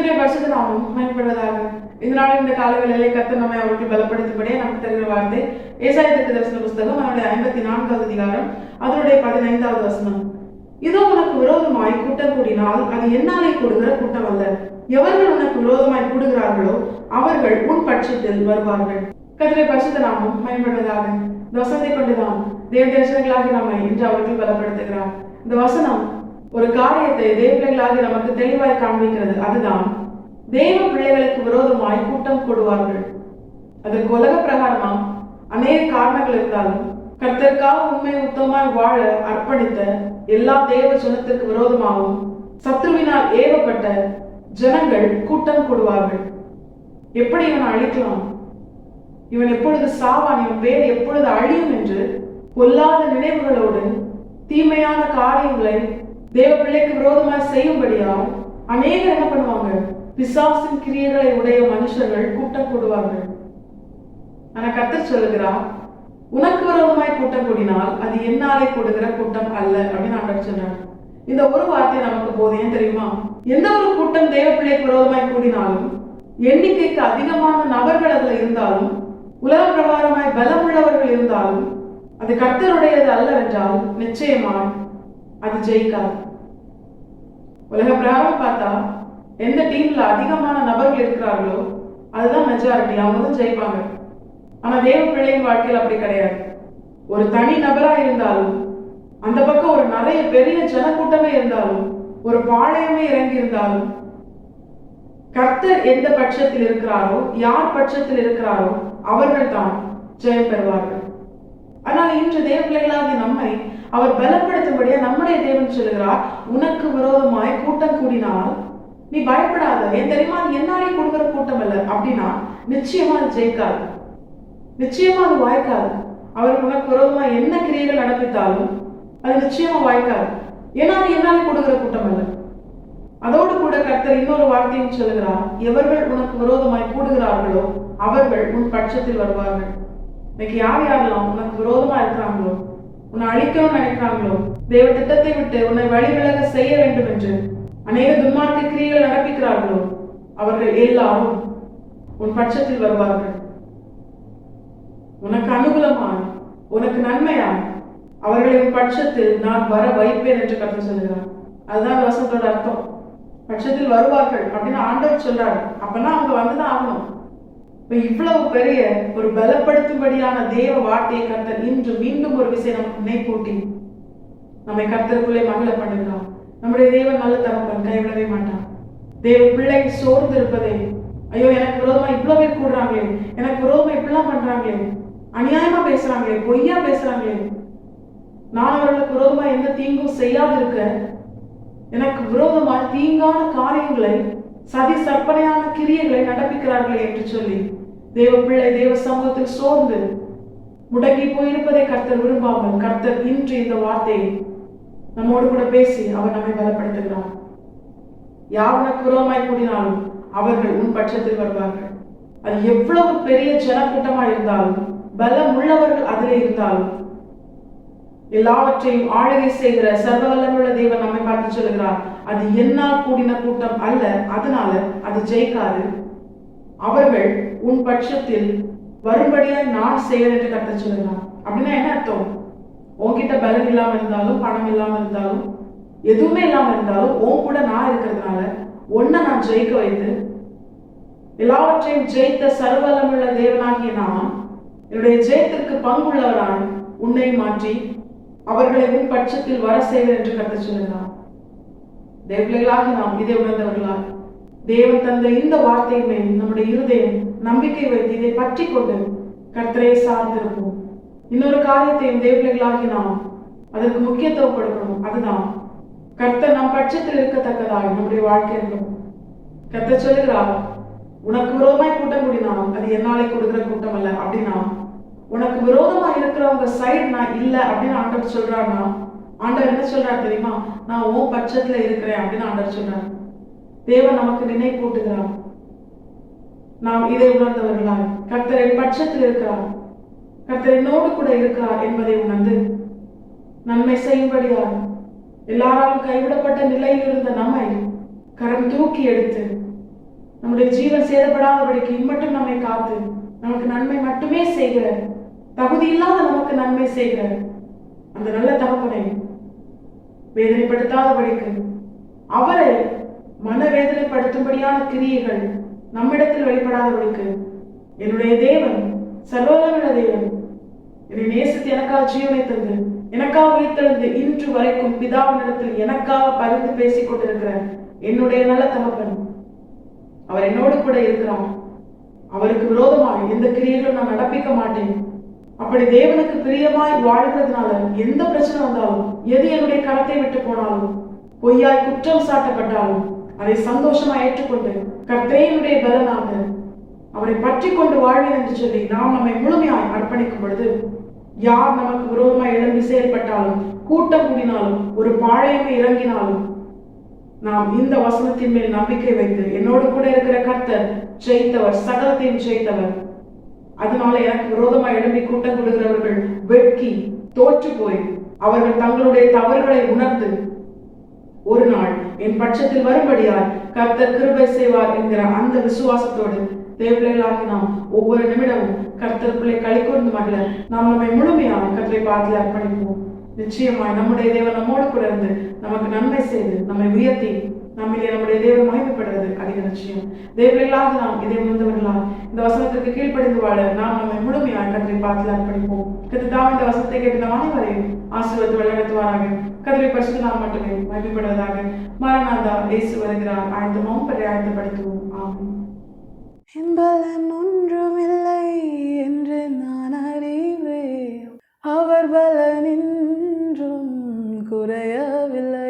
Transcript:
கர்த்தருடைய பரிசுத்த நாமம் மகிமைப்படுவதாக. இந்த நாள் இந்த காலவேளையிலே கர்த்தர் நம்மை அவருக்கு பலப்படுத்தும்படியே நமக்கு தருகிற வார்த்தை ஏசாயா தீர்க்கதரிசன புஸ்தகம் அதனுடைய 54வது அதிகாரம் அதனுடைய 15வது வசனம். இதோ உனக்கு விரோதமாய் கூட்டம் கூடினால் அது என்னாலே கூடுகிற கூட்டம் அல்ல. எவர்கள் உனக்கு விரோதமாய் கூடுகிறார்களோ அவர்கள் உன் பட்சத்தில் வருவார்கள். கர்த்தருடைய பரிசுத்த நாமம் மகிமைப்படுவதாக. இந்த வசனத்தை கொண்டுதான் தேவ தரிசனங்களாக நம்மை இன்று அவர்கள் பலப்படுத்துகிறார். இந்த வசனம் ஒரு காரியத்தை தேவ பிள்ளைகளாக நமக்கு தெளிவாய் காண்பிக்கிறது. அதுதான் தேவ பிள்ளைகளுக்கு விரோதமாய் கூட்டம் கூடுவார்கள். அதற்கு உலக பிரகாரமா அநேக காரணங்கள் இருந்தாலும் கர்த்தருக்காக உண்மை உத்தமாய் வாழ அர்ப்பணித்த எல்லா தேவ ஜனத்திற்கு விரோதமாகவும் சத்துருவினால் ஏவப்பட்ட ஜனங்கள் கூட்டம் கூடுவார்கள். எப்படி இவனை அழிக்கலாம், இவன் எப்பொழுது சாவான், இவன் பேர் எப்பொழுது அழியும் என்று பொல்லாத நினைவுகளோடு தீமையான காரியங்களை தேவ பிள்ளைக்கு விரோதமாய் செய்யும்படியால் அநேகர் என்ன பண்ணுவாங்க, பிசாசின் கிரியைகளை உடைய மனுஷர்கள் கூட்டம் கூடுவார்கள். ஆனா கர்த்தர் சொல்லுகிறார், உனக்கு விரோதமாய் கூட்டம் கூடினால் அது என்னாலே கூடுகிற கூட்டம் அல்ல அப்படின்னு ஆண்டவர் சொல்றார். இந்த ஒரு வார்த்தை நமக்கு போதும். தெரியுமா, எந்த ஒரு கூட்டம் தேவ பிள்ளைக்கு விரோதமாய் கூடினாலும் எண்ணிக்கைக்கு அதிகமான நபர்கள் அதுல இருந்தாலும் உலக பிரகாரமாய் பலமுள்ளவர்கள் இருந்தாலும் அது கர்த்தருடையது அல்லவென்றால் நிச்சயமாய் அது ஜெயிக்காது. உலக பிரகாரம் பார்த்தா எந்த டீம்ல அதிகமான நபர்கள் இருக்கிறார்களோ அதுதான் மெஜாரிட்டி, அவங்க தான் ஜெயிப்பாங்க. ஆனா தேவ பிள்ளையின் வாழ்க்கையில் அப்படி கிடையாது. ஒரு தனி நபரா இருந்தாலும் அந்த பக்கம் ஒரு நிறைய பெரிய ஜனக்கூட்டமே இருந்தாலும் ஒரு பாளையமே இறங்கி இருந்தாலும் கர்த்தர் எந்த பட்சத்தில் இருக்கிறாரோ, யார் பட்சத்தில் இருக்கிறாரோ அவர்கள் தான் ஜெயம் பெறுவார்கள். ஆனால் இன்று தேவ பிள்ளைகளாகிய நம்மை அவர் பலப்படுத்தும்படியா நம்முடைய தேவன் சொல்லுகிறார், உனக்கு விரோதமாய் கூட்டம் கூடினால் நீ பயப்படாத. ஏன் தெரியுமா, அது என்னாலே கொடுக்கிற கூட்டம் அல்ல அப்படின்னா நிச்சயமா அது ஜெயிக்காது, நிச்சயமா அது வாய்க்காது. அவருக்கு உனக்கு விரோதமாய் என்ன கிரியைகள் நடப்பித்தாலும் அது நிச்சயமா வாய்க்காது. ஏன்னா அது என்னாலே கொடுக்கிற கூட்டம் அல்ல. அதோடு கூட கர்த்தர் இன்னொரு வார்த்தையும் சொல்லுகிறார், எவர்கள் உனக்கு விரோதமாய் கூடுகிறார்களோ அவர்கள் உன் பட்சத்தில் வருவார்கள். இன்னைக்கு யார் யாரெல்லாம் உனக்கு விரோதமா இருக்கிறாங்களோ, உன்னை அழிக்கணும்னு நினைக்கிறாங்களோ, தேவ திட்டத்தை விட்டு உன்னை வழிவிலக செய்ய வேண்டும் என்று அநேக துன்மார்க்க கிரியைகள் நடப்பிக்கிறார்களோ அவர்கள் எல்லாரும் உன் பட்சத்தில் வருவார்கள். உனக்கு அனுகூலமாய், உனக்கு நன்மையாய் அவர்களை உன் பட்சத்தில் நான் வர வைப்பேன் என்று கர்த்தர் சொல்லுகிறார். அதுதான் வசனத்தோட அர்த்தம். பட்சத்தில் வருவார்கள் அப்படின்னு ஆண்டவர் சொல்றாரு. அப்பனா அவங்க வந்துதான் ஆகணும். இப்ப இவ்வளவு பெரிய ஒரு பலப்படுத்தும்படியான தேவ வார்த்தையை கர்த்தர் இன்று மீண்டும் ஒரு விஷயம் நமக்கு நினைப்பூட்டி நம்மை கர்த்தருக்குள்ளே மகிழ பண்ணுகிறார். நம்முடைய தேவன் நல்ல தகப்பன், கைவிடவே மாட்டான். தேவ பிள்ளை சோர்ந்து இருப்பதே, ஐயோ எனக்கு விரோதமா இவ்வளவு பேர் கூடுறாங்களே, எனக்கு விரோதமா இப்படிலாம் பண்றாங்களே, அநியாயமா பேசுறாங்களே, பொய்யா பேசுறாங்களே, நான் அவர்களுக்கு விரோதமா எந்த தீங்கும் செய்யாதிருக்க எனக்கு விரோதமா தீங்கான காரியங்களை சதி சற்பனையான கிரியைகளை நடப்பிக்கிறார்களே என்று சொல்லி தேவ பிள்ளை தேவ சமூகத்தில் சோர்ந்து முடங்கி போயிருப்பதை கர்த்தர் விரும்பாமல் கர்த்தர் இன்று இந்த வார்த்தையை நம்மோடு கூட பேசி அவர் நம்மை பலப்படுத்துகிறார். யார் உனக்கு விரோதமாய் கூடினாலும் அவர்கள் உன் பட்சத்தில் வருவார்கள். அது எவ்வளவு பெரிய ஜனக்கூட்டமா இருந்தாலும், பலம் உள்ளவர்கள் அதிலே இருந்தாலும், எல்லாவற்றையும் ஆளுகை செய்கிற சர்வ வல்லமையுள்ள தேவன் நம்மை பார்த்து சொல்லுகிறார், அது என்னால் கூடின கூட்டம் அல்ல, அதனால அது ஜெயிக்காது. அவர்கள் உன் பட்சத்தில் வரும்படியா நான் செய்வேன் என்று கர்த்தர் சொல்லுகிறார். அப்படின்னா என்ன அர்த்தம்? உன்கிட்ட பலம் இல்லாம இருந்தாலும், பணம் இல்லாம இருந்தாலும், எதுவுமே இல்லாம இருந்தாலும் உன் கூட நான் இருக்கிறதுனால ஒன்ன நான் ஜெயிக்க வைத்து எல்லாவற்றையும் ஜெயித்த சர்வ வல்லமையுள்ள தேவனாகிய நான் என்னுடைய ஜெயத்திற்கு பங்குள்ளவராய் உன்னை மாற்றி அவர்களை உன் பட்சத்தில் வர செய்வேன் என்று கர்த்தர் சொல்லுகிறார். தேவர்களாக நாம் இதை உணர்ந்தவர்களால் தேவன் தந்த இந்த வார்த்தையின் மேல் நம்முடைய இருதயம் நம்பிக்கை வைத்து இதை பற்றி கொண்டு கர்த்தரை சார்ந்திருப்போம். இன்னொரு காரியத்தையும் தேவர்களாகி நாம் அதற்கு முக்கியத்துவம் கொடுக்கணும். அதுதான் கர்த்தர் நம் பட்சத்தில் இருக்கத்தக்கதாக நம்முடைய வாழ்க்கை இருக்கும். கர்த்தர் சொல்லுகிறார், உனக்கு விரோதமாய் கூட்டம் கூடினாலும் அது என்னாலே கொடுக்கிற கூட்டம் அல்ல. அப்படின்னா உனக்கு விரோதமா இருக்கிறவங்க சைடு நான் இல்லை அப்படின்னு ஆண்டவர் சொல்றாருன்னா ஆண்டவர் என்ன சொல்றாரு தெரியுமா, நான் உன் பட்சத்துல இருக்கிறேன் அப்படின்னு ஆண்டவர் சொல்றாரு. தேவன் நமக்கு நினைப்பூட்டுகிறார். நாம் இதை உணர்ந்தவர்களாய் கர்த்தர் என் பட்சத்தில் இருக்கிறார், கர்த்தர் என்னோடு கூட இருக்கிறார் என்பதை உணர்ந்து நன்மை செய்யும்படியாக எல்லாராலும் கைவிடப்பட்ட நிலையில் இருந்த நம்மை கரம் தூக்கி எடுத்து நம்முடைய ஜீவன் சேதப்படாதபடிக்கு இம்மட்டும் நம்மை காத்து நமக்கு நன்மை மட்டுமே செய்கிற, தகுதி இல்லாத நமக்கு நன்மை செய்கிற அந்த நல்ல தகப்பனை வேதனைப்படுத்தாதபடிக்கு, அவரை மனவேதனைப்படுத்தும்படியான கிரியைகள் நம்மிடத்தில் வெளிப்படாதபடிக்கு, என்னுடைய தேவன் சர்வவல்லமையுள்ள தேவன் என்னை நேசித்து எனக்காக ஜீவனை தந்து எனக்காக உயிர்த்தெழுந்து இன்று வரைக்கும் பிதாவினிடத்தில் எனக்காக பரிந்து பேசிக் கொண்டிருக்கிற என்னுடைய நல்ல தகப்பன், அவர் என்னோடு கூட இருக்கிறார். அவருக்கு விரோதமாய் எந்த கிரியைகளும் நான் நடப்பிக்க மாட்டேன். அப்படி தேவனுக்கு பிரியமாய் வாழ்கிறதுனால எந்த பிரச்சனை வந்தாலும், எது என்னுடைய கரத்தை விட்டு போனாலும், பொய்யாய் குற்றம் சாட்டப்பட்டாலும் அதை சந்தோஷமா ஏற்றுக்கொண்டு கர்த்தருடைய பலனாக அவரை பற்றி கொண்டு வாழ்வேன் என்று சொல்லி நாம் நம்மை முழுமையாய் அர்ப்பணிக்கும் பொழுது, யார் நமக்கு விரோதமாய் எழும்பி செயல்பட்டாலும், கூட்டம் கூடினாலும், ஒரு பாளையமே இறங்கினாலும், நாம் இந்த வசனத்தின் மேல் நம்பிக்கை வைத்து என்னோடு கூட இருக்கிற கர்த்தர் ஜெயித்தவர், சகலத்தையும் ஜெயித்தவர். அதனால எனக்கு விரோதமாய் எழும்பி கூட்டம் கொடுக்கிறவர்கள் வெட்கி தோற்று போய் அவர்கள் தங்களுடைய தவறுகளை உணர்ந்து ஒரு நாள் என் பட்சத்தில் வரும்படியால் கர்த்தர் கிருபை செய்வார் என்கிற அந்த விசுவாசத்தோடு தேவர்களாகி நாம் ஒவ்வொரு நிமிடமும் கர்த்தருக்குள்ளே களி கூர்ந்து மகள நாம் நம்மை முழுமையாக கர்த்தரை பாதத்தில் அர்ப்பணிப்போம். நிச்சயமாய் நம்முடைய தேவன் நம்மோடு கூட இருந்து நமக்கு நன்மை செய்து நம்மை உயர்த்தி நம்மிலே நம்முடைய தேவன் மகிமைப்படுவது அதிக நிச்சயம். தேவர்களாக நாம் இதை உணர்ந்தவர்களால் இந்த வசனத்திற்கு கீழ்ப்படிந்து வாழ நாம் நம்மை முழுமையாக கர்த்தரை பாதத்தில் அர்ப்பணிப்போம். கர்த்தர் இந்த வசனத்தை கேட்டு நம் அனைவரையும் ஆசீர்வதித்து வழிநடத்துவாராக. கர்த்தரை பரிசுத்த நாம் மட்டுமே மகிமைப்படுவதாக. மரணாதா இயேசு வருகிறார். ஆயத்தமும் ஆயத்தப்படுத்துவோம். ஆமென். பலன் ஒன்றுமில்லை என்று நான் அறிவேன், அவர் பலன் இன்றும் குறையவில்லை.